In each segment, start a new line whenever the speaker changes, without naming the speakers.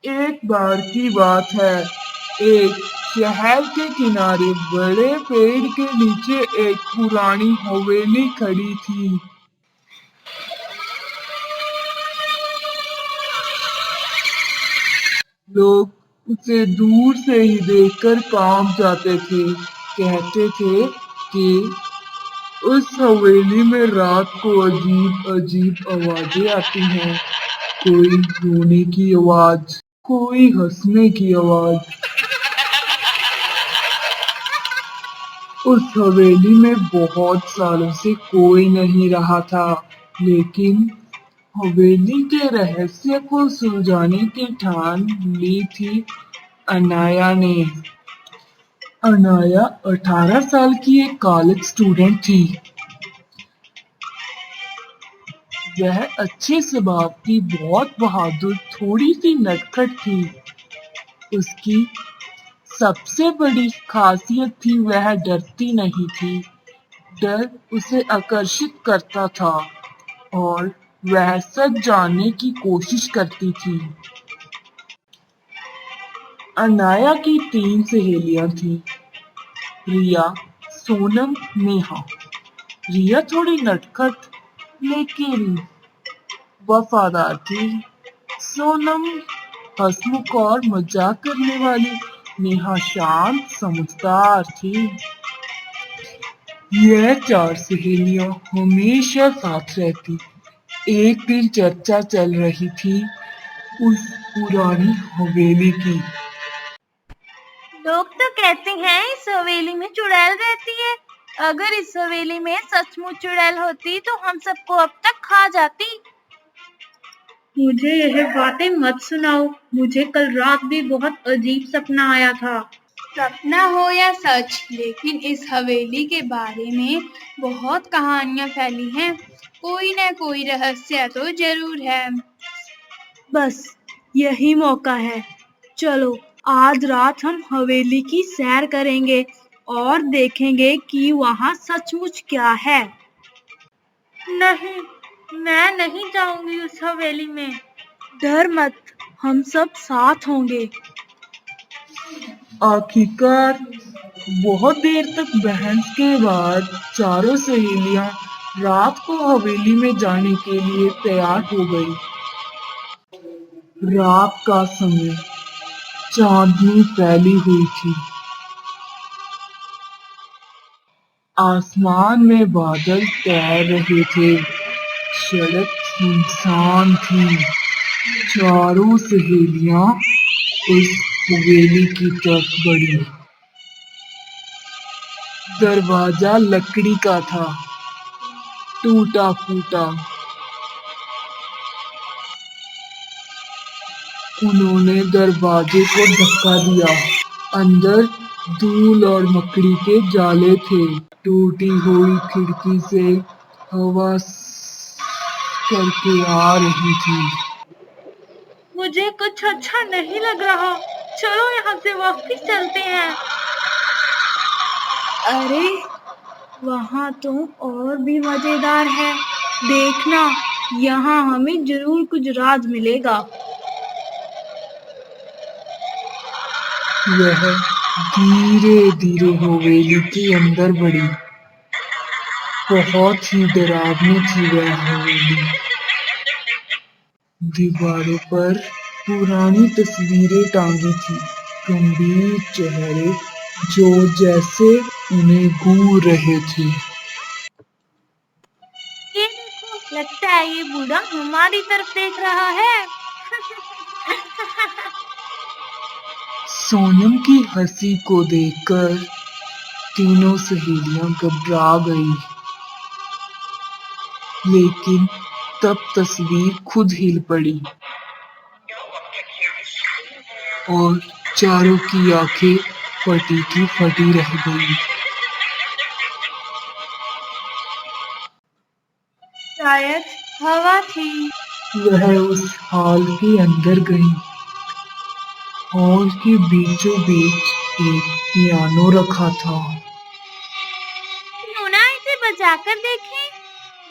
एक बार की बात है। एक शहर के किनारे बड़े पेड़ के नीचे एक पुरानी हवेली खड़ी थी। लोग उसे दूर से ही देखकर काम जाते थे। कहते थे कि उस हवेली में रात को अजीब अजीब आवाजें आती हैं। कोई रोने की आवाज, कोई हंसने की आवाज। उस हवेली में बहुत सालों से कोई नहीं रहा था, लेकिन हवेली के रहस्य को सुलझाने की ठान ली थी अनाया ने। अनाया 18 साल की एक कॉलेज स्टूडेंट थी। वह अच्छे स्वभाव की, बहुत बहादुर, थोड़ी सी नटखट थी। उसकी सबसे बड़ी खासियत थी वह डरती नहीं थी। डर उसे आकर्षित करता था और वह सच जानने की कोशिश करती थी। अनाया की 3 सहेलियां थीं। रिया, सोनम, नेहा। रिया थोड़ी नटखट लेकिन वफादार थी। सोनम हंसमुख और मजाक करने वाली। नेहा शांत समझदार थी। यह 4 सहेलियां हमेशा साथ रहती। एक दिन चर्चा चल रही थी उस पुरानी हवेली की।
लोग तो कहते हैं इस हवेली में चुड़ैल रहती है। अगर इस हवेली में सचमुच चुड़ैल होती तो हम सबको अब तक खा जाती।
मुझे यह बातें मत सुनाओ। मुझे कल रात भी बहुत अजीब सपना आया था।
सपना हो या सच, लेकिन इस हवेली के बारे में बहुत कहानियां फैली हैं। कोई न कोई रहस्य तो जरूर है।
बस यही मौका है। चलो आज रात हम हवेली की सैर करेंगे और देखेंगे कि वहाँ सचमुच क्या है।
नहीं, मैं नहीं जाऊंगी उस हवेली में।
डर मत, हम सब साथ होंगे।
आखिरकार बहुत देर तक बहस के बाद चारों सहेलियां रात को हवेली में जाने के लिए तैयार हो गई। रात का समय, चांदनी फैली हुई थी। आसमान में बादल तैर रहे थे। सड़क सुनसान थी। चारों सहेलियां उस हवेली की तरफ बढ़ी। दरवाजा लकड़ी का था, टूटा फूटा। उन्होंने दरवाजे को धक्का दिया। अंदर धूल और मकड़ी के जाले थे। टूटी हुई खिड़की से हवा करके आ रही थी।
मुझे कुछ अच्छा नहीं लग रहा। चलो यहाँ से वापस चलते हैं।
अरे वहाँ तो और भी मजेदार है। देखना, यहाँ हमें जरूर कुछ राज मिलेगा।
वह धीरे धीरे हवेली के अंदर बढ़ी। बहुत ही डरावनी थी वह हवेली। दीवारों पर पुरानी तस्वीरें टांगी थी। गंभीर चेहरे जो जैसे उन्हें घूर रहे थे।
ये देखो, लगता है ये बूढ़ा हमारी तरफ देख रहा है।
सोनम की हंसी को देखकर तीनों सहेलियां घबरा गई। लेकिन तब तस्वीर खुद हिल पड़ी और चारों की आंखें फटी की फटी रह गई।
शायद हवा थी।
वह उस हॉल के अंदर गई। हॉल के बीचों बीच एक पियानो रखा था।
क्यों ना इसे बजाकर देखें,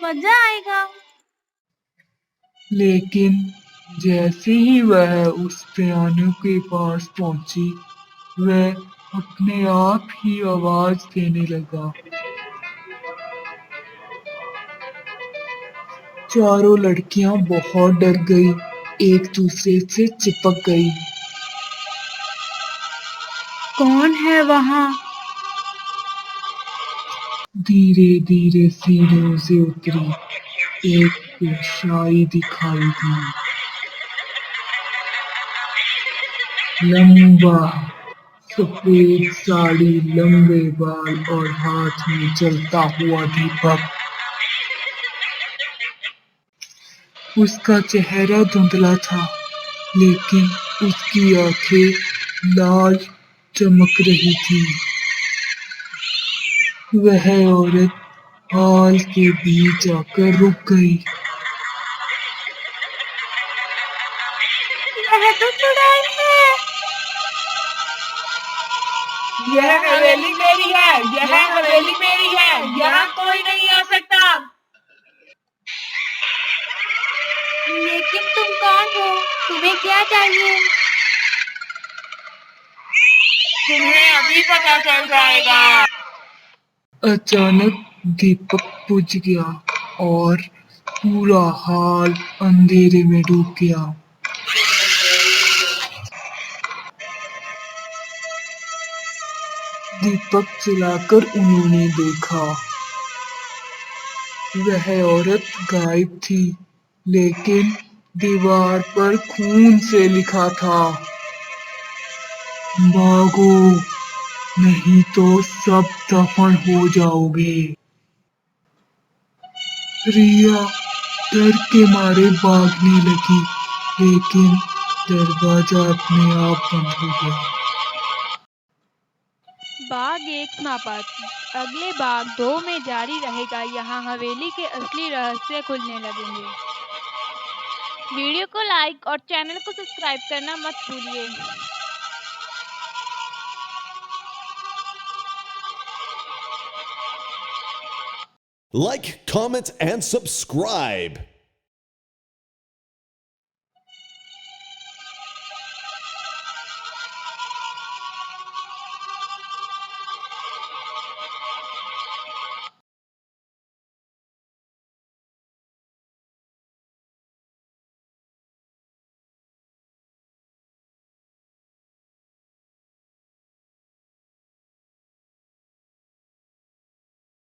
मजा आएगा।
लेकिन जैसे ही वह उस पियानो के पास पहुंची, वह अपने आप ही आवाज देने लगा। चारों लड़कियां बहुत डर गई, एक दूसरे से चिपक गई।
कौन है वहाँ?
धीरे धीरे सीढ़ियों से उतरी एक पेशाई दिखाई दी। लंबा सफेद साड़ी, लंबे बाल और हाथ में जलता हुआ दीपक। उसका चेहरा धुंधला था, लेकिन उसकी आंखें लाल चमक रही थी। वह औरत हॉल के बीच आकर रुक गई।
यह तो चुड़ैल है।
यह हवेली मेरी है, यह हवेली मेरी है, यहाँ कोई नहीं आ सकता।
लेकिन तुम कौन हो? तुम्हें क्या चाहिए?
तुम्हें अभी पता चल जाएगा। अचानक दीपक बुझ गया और पूरा हॉल अंधेरे में डूब गया। दीपक जलाकर उन्होंने देखा, वह औरत गायब थी, लेकिन दीवार पर खून से लिखा था, भागो नहीं तो सब दफन हो जाओगे। रिया डर के मारे भागने लगी, लेकिन दरवाजा अपने आप बंद हो गया।
भाग 1 समाप्त। अगले भाग 2 में जारी रहेगा। यहाँ हवेली के असली रहस्य खुलने लगेंगे। वीडियो को लाइक और चैनल को सब्सक्राइब करना मत भूलिए।
Like, comment, and subscribe.